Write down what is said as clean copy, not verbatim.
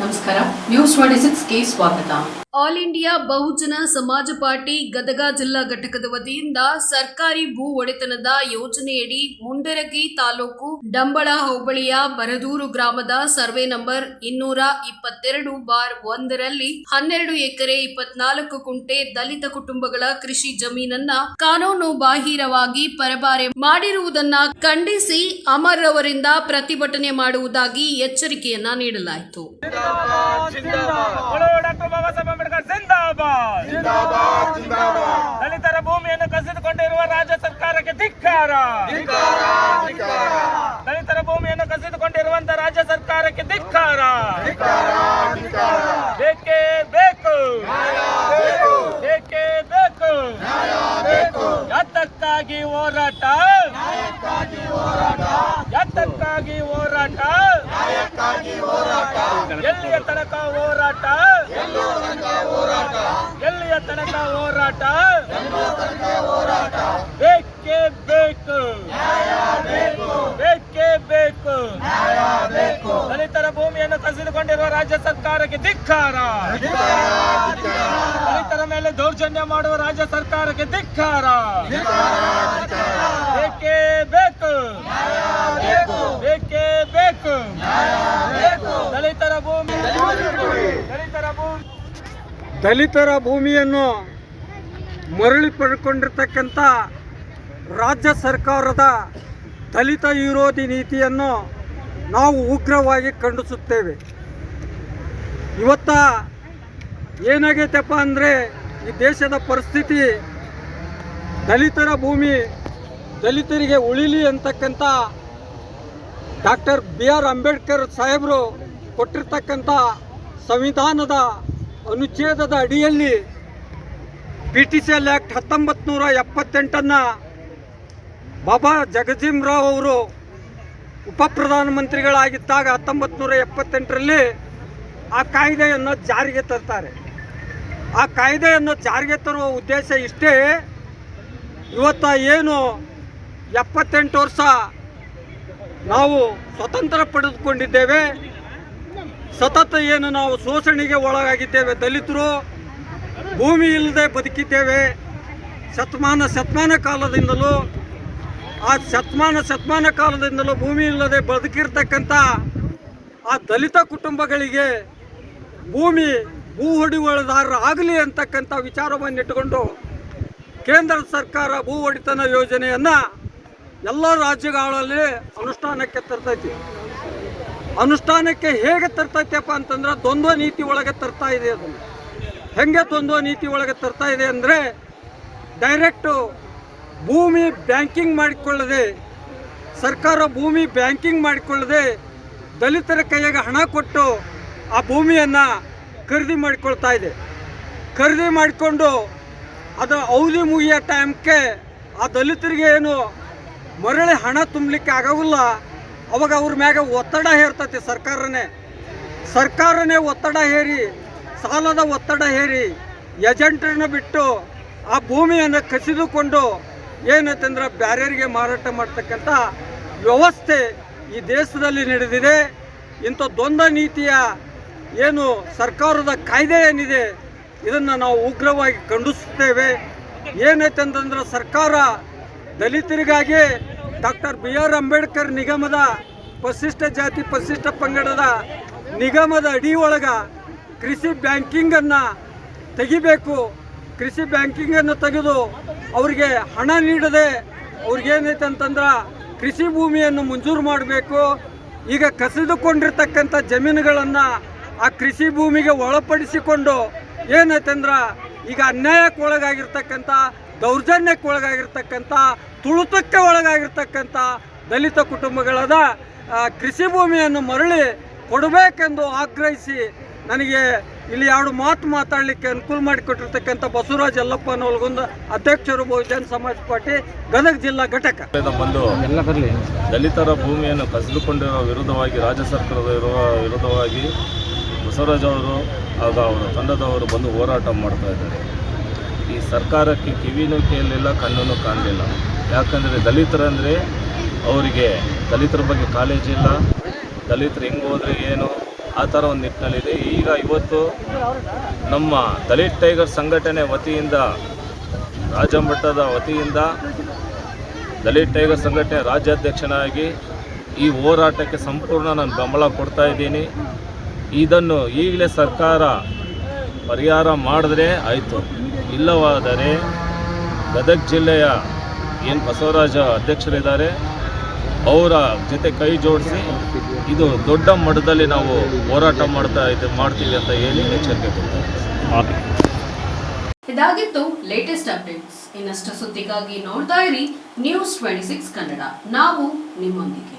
ನಮಸ್ಕಾರ. ನ್ಯೂಸ್ 26ಗೆ ಸ್ವಾಗತ. All India ಬಹುಜನ ಸಮಾಜ ಪಾರ್ಟಿ ಗದಗ ಜಿಲ್ಲಾ ಘಟಕದ ವತಿಯಿಂದ ಸರ್ಕಾರಿ ಭೂ ಒಡೆತನದ ಯೋಜನೆಯಡಿ ಮುಂಡರಗಿ ತಾಲೂಕು ಡಂಬಳ ಹೋಬಳಿಯ ಬರದೂರು ಗ್ರಾಮದ ಸರ್ವೆ ನಂಬರ್ 222/1ರಲ್ಲಿ 12 ಎಕರೆ 24 ಕುಂಟೆ ದಲಿತ ಕುಟುಂಬಗಳ ಕೃಷಿ ಜಮೀನನ್ನ ಕಾನೂನು ಬಾಹಿರವಾಗಿ ಪರಬಾರೆ ಮಾಡಿರುವುದನ್ನ ಖಂಡಿಸಿ ಅಮರ್ ಅವರಿಂದ ಪ್ರತಿಭಟನೆ ಮಾಡುವುದಾಗಿ ಎಚ್ಚರಿಕೆಯನ್ನ ನೀಡಲಾಯಿತು. ದಲಿತರ ಭೂಮಿಯನ್ನು ಕಸಿದುಕೊಂಡಿರುವ ರಾಜ್ಯ ಸರ್ಕಾರಕ್ಕೆ ಧಿಕ್ಕಾರ. ದಲಿತರ ಭೂಮಿಯನ್ನು ಕಸಿದುಕೊಂಡಿರುವಂತಹ ರಾಜ್ಯ ಸರ್ಕಾರಕ್ಕೆ ಧಿಕ್ಕಾರ. ಬೇಕೇ ಬೇಕು, ಬೇಕೇ ಬೇಕು. ಯಾತಕ್ಕಾಗಿ ಹೋರಾಟ, ಯಾತಕ್ಕಾಗಿ ಹೋರಾಟ, ಎಲ್ಲಿಯ ತನಕ ಹೋರಾಟ, ಎಲ್ಲಿಯ ತನಕ ಹೋರಾಟ, ಬೇಕೇ ಬೇಕು, ಬೇಕೇ ಬೇಕು. ದಲಿತರ ಭೂಮಿಯನ್ನು ಕಸಿದುಕೊಂಡಿರುವ ರಾಜ್ಯ ಸರ್ಕಾರಕ್ಕೆ ಧಿಕ್ಕಾರ. ದಲಿತರ ಮೇಲೆ ದೌರ್ಜನ್ಯ ಮಾಡುವ ರಾಜ್ಯ ಸರ್ಕಾರಕ್ಕೆ ಧಿಕ್ಕಾರ. ಬೇಕೇ ಬೇಕು, ಬೇಕೇ ಬೇಕು. ದಲಿತರ ಭೂಮಿಯನ್ನು ಮರಳಿ ಪಡ್ಕೊಂಡಿರ್ತಕ್ಕಂಥ ರಾಜ್ಯ ಸರ್ಕಾರದ ದಲಿತ ವಿರೋಧಿ ನೀತಿಯನ್ನು ನಾವು ಉಗ್ರವಾಗಿ ಖಂಡಿಸುತ್ತೇವೆ. ಇವತ್ತ ಏನಾಗೈತಪ್ಪ ಅಂದರೆ ಈ ದೇಶದ ಪರಿಸ್ಥಿತಿ, ದಲಿತರ ಭೂಮಿ ದಲಿತರಿಗೆ ಉಳಿಲಿ ಅಂತಕ್ಕಂಥ ಡಾಕ್ಟರ್ BR ಅಂಬೇಡ್ಕರ್ ಸಾಹೇಬರು ಕೊಟ್ಟಿರ್ತಕ್ಕಂಥ ಸಂವಿಧಾನದ ಅನುಚ್ಛೇದದ ಅಡಿಯಲ್ಲಿ PTCL ಆ್ಯಕ್ಟ್ 1978 ಬಾಬಾ ಜಗಜೀವರಾವ್ ಅವರು ಉಪಪ್ರಧಾನಮಂತ್ರಿಗಳಾಗಿದ್ದಾಗ 1978ರಲ್ಲಿ ಆ ಕಾಯ್ದೆಯನ್ನು ಜಾರಿಗೆ ತರ್ತಾರೆ. ಆ ಕಾಯ್ದೆಯನ್ನು ಜಾರಿಗೆ ತರುವ ಉದ್ದೇಶ ಇಷ್ಟೇ. ಇವತ್ತು ಏನು 78 ವರ್ಷ ನಾವು ಸ್ವತಂತ್ರ ಪಡೆದುಕೊಂಡಿದ್ದೇವೆ, ಸತತ ಏನು ನಾವು ಶೋಷಣೆಗೆ ಒಳಗಾಗಿದ್ದೇವೆ, ದಲಿತರು ಭೂಮಿ ಇಲ್ಲದೆ ಬದುಕಿದ್ದೇವೆ ಶತಮಾನ ಕಾಲದಿಂದಲೂ. ಆ ಶತಮಾನ ಕಾಲದಿಂದಲೂ ಭೂಮಿ ಇಲ್ಲದೆ ಬದುಕಿರ್ತಕ್ಕಂಥ ಆ ದಲಿತ ಕುಟುಂಬಗಳಿಗೆ ಭೂ ಹೊಡೆಯುವಳದಾರರಾಗಲಿ ಅಂತಕ್ಕಂಥ ವಿಚಾರವನ್ನು ಇಟ್ಟುಕೊಂಡು ಕೇಂದ್ರ ಸರ್ಕಾರ ಭೂ ಒಡೆತನ ಯೋಜನೆಯನ್ನು ಎಲ್ಲ ರಾಜ್ಯಗಳಲ್ಲಿ ಅನುಷ್ಠಾನಕ್ಕೆ ತರ್ತೈತಿ. ಅನುಷ್ಠಾನಕ್ಕೆ ಹೇಗೆ ತರ್ತೈತಪ್ಪ ಅಂತಂದ್ರೆ ದ್ವಂದ್ವ ನೀತಿ ಒಳಗೆ ತರ್ತಾ ಇದೆ. ಅದನ್ನು ಹೆಂಗೆ ದ್ವಂದ್ವ ನೀತಿ ಒಳಗೆ ತರ್ತಾ ಇದೆ ಅಂದರೆ, ಡೈರೆಕ್ಟು ಭೂಮಿ ಬ್ಯಾಂಕಿಂಗ್ ಮಾಡಿಕೊಳ್ಳದೆ, ಸರ್ಕಾರ ಭೂಮಿ ಬ್ಯಾಂಕಿಂಗ್ ಮಾಡಿಕೊಳ್ಳದೆ ದಲಿತರ ಕೈಯಾಗ ಹಣ ಕೊಟ್ಟು ಆ ಭೂಮಿಯನ್ನು ಖರೀದಿ ಮಾಡಿಕೊಳ್ತಾ ಇದೆ. ಖರೀದಿ ಮಾಡಿಕೊಂಡು ಅದು ಅವಧಿ ಮುಗಿಯೋ ಟೈಮ್ಗೆ ಆ ದಲಿತರಿಗೆ ಏನು ಮರಳಿ ಹಣ ತುಂಬಲಿಕ್ಕೆ ಆಗೋಲ್ಲ. ಅವಾಗ ಅವ್ರ ಮ್ಯಾಗ ಒತ್ತಡ ಹೇರ್ತೈತಿ ಸರ್ಕಾರನೇ ಒತ್ತಡ ಹೇರಿ, ಸಾಲದ ಒತ್ತಡ ಹೇರಿ ಏಜೆಂಟರನ್ನ ಬಿಟ್ಟು ಆ ಭೂಮಿಯನ್ನು ಕಸಿದುಕೊಂಡು ಏನಂತಂದ್ರೆ ಬ್ಯಾರ್ಯರಿಗೆ ಮಾರಾಟ ಮಾಡ್ತಕ್ಕಂಥ ವ್ಯವಸ್ಥೆ ಈ ದೇಶದಲ್ಲಿ ನಡೆದಿದೆ. ಇಂಥ ದ್ವಂದ್ವ ನೀತಿಯ ಏನು ಸರ್ಕಾರದ ಕಾಯ್ದೆ ಏನಿದೆ ಇದನ್ನು ನಾವು ಉಗ್ರವಾಗಿ ಖಂಡಿಸುತ್ತೇವೆ. ಏನೈತಂತಂದ್ರೆ ಸರ್ಕಾರ ದಲಿತರಿಗಾಗಿ ಡಾಕ್ಟರ್ BR ಅಂಬೇಡ್ಕರ್ ನಿಗಮದ ಪರಿಶಿಷ್ಟ ಜಾತಿ ಪರಿಶಿಷ್ಟ ಪಂಗಡದ ನಿಗಮದ ಅಡಿಯೊಳಗೆ ಕೃಷಿ ಬ್ಯಾಂಕಿಂಗನ್ನು ತೆಗಿಬೇಕು. ಕೃಷಿ ಬ್ಯಾಂಕಿಂಗನ್ನು ತೆಗೆದು ಅವರಿಗೆ ಹಣ ನೀಡದೆ ಅವ್ರಿಗೇನೈತೆ ಅಂತಂದ್ರೆ ಕೃಷಿ ಭೂಮಿಯನ್ನು ಮಂಜೂರು ಮಾಡಬೇಕು. ಈಗ ಕಸಿದುಕೊಂಡಿರ್ತಕ್ಕಂಥ ಜಮೀನುಗಳನ್ನು ಆ ಕೃಷಿ ಭೂಮಿಗೆ ಒಳಪಡಿಸಿಕೊಂಡು ಏನೈತಂದ್ರೆ ಈಗ ಅನ್ಯಾಯಕ್ಕೆ ಒಳಗಾಗಿರ್ತಕ್ಕಂಥ, ದೌರ್ಜನ್ಯಕ್ಕೆ ಒಳಗಾಗಿರ್ತಕ್ಕಂಥ, ತುಳಿತಕ್ಕೆ ಒಳಗಾಗಿರ್ತಕ್ಕಂಥ ದಲಿತ ಕುಟುಂಬಗಳಾದ ಕೃಷಿ ಭೂಮಿಯನ್ನು ಮರಳಿ ಕೊಡಬೇಕೆಂದು ಆಗ್ರಹಿಸಿ ನನಗೆ ಇಲ್ಲಿ 2 ಮಾತು ಮಾತಾಡಲಿಕ್ಕೆ ಅನುಕೂಲ ಮಾಡಿಕೊಟ್ಟಿರ್ತಕ್ಕಂಥ ಬಸವರಾಜ್ ಯಲ್ಲಪ್ಪ ನವಲಗುಂದ, ಅಧ್ಯಕ್ಷರು ಬಹುಜನ ಸಮಾಜ ಪಾರ್ಟಿ ಗದಗ ಜಿಲ್ಲಾ ಘಟಕ. ದಲಿತರ ಭೂಮಿಯನ್ನು ಕಸಿದುಕೊಂಡಿರುವ ವಿರುದ್ಧವಾಗಿ ರಾಜ್ಯ ಸರ್ಕಾರದ ವಿರುದ್ಧವಾಗಿ ಬಸವರಾಜ್ ಅವರು ಆಗ ಅವರ ತಂಡದವರು ಬಂದು ಹೋರಾಟ ಮಾಡ್ತಾ ಇದ್ದಾರೆ. ಈ ಸರ್ಕಾರಕ್ಕೆ ಕಿವಿನೂ ಕೇಳಲಿಲ್ಲ, ಕಣ್ಣನ್ನು ಕಾಣಲಿಲ್ಲ. ಯಾಕಂದರೆ ದಲಿತರಂದರೆ ಅವರಿಗೆ ದಲಿತರ ಬಗ್ಗೆ ಕಾಳಜಿ ಇಲ್ಲ. ದಲಿತರು ಹೆಂಗೆ ಹೋದರೆ ಏನು, ಆ ಥರ ಒಂದು ನಿಟ್ಟಿನಲ್ಲಿದೆ. ಈಗ ಇವತ್ತು ನಮ್ಮ ದಲಿತ್ ಟೈಗರ್ ಸಂಘಟನೆ ವತಿಯಿಂದ ರಾಜ್ಯ ಮಟ್ಟದ ವತಿಯಿಂದ ದಲಿತ್ ಟೈಗರ್ ಸಂಘಟನೆ ರಾಜ್ಯಾಧ್ಯಕ್ಷನಾಗಿ ಈ ಹೋರಾಟಕ್ಕೆ ಸಂಪೂರ್ಣ ನಾನು ಬೆಂಬಲ ಕೊಡ್ತಾ ಇದ್ದೀನಿ. ಇದನ್ನು ಈಗಲೇ ಸರ್ಕಾರ ಪರಿಹಾರ ಮಾಡಿದ್ರೆ ಆಯಿತು, ಇಲ್ಲವಾದರೆ ಗದಗ ಜಿಲ್ಲೆಯ ಏನು ಬಸವರಾಜ ಅಧ್ಯಕ್ಷರಿದ್ದಾರೆ ಅವರ ಜೊತೆ ಕೈ ಜೋಡಿಸಿ ಇದು ದೊಡ್ಡ ಮಟ್ಟದಲ್ಲಿ ನಾವು ಹೋರಾಟ ಮಾಡ್ತೀವಿ ಅಂತ ಹೇಳಿ ಎಚ್ಚರಿಕೆ ಕೊಡ್ತಾರೆ. ಇದಾಗಿತ್ತು ಲೇಟೆಸ್ಟ್ ಅಪ್ಡೇಟ್ಸ್. ಇನ್ನಷ್ಟು ಸುದ್ದಿಗಾಗಿ ನೋಡ್ತಾ ಇರಿ News 26 ಕನ್ನಡ. ನಾವು ನಿಮ್ಮೊಂದಿಗೆ.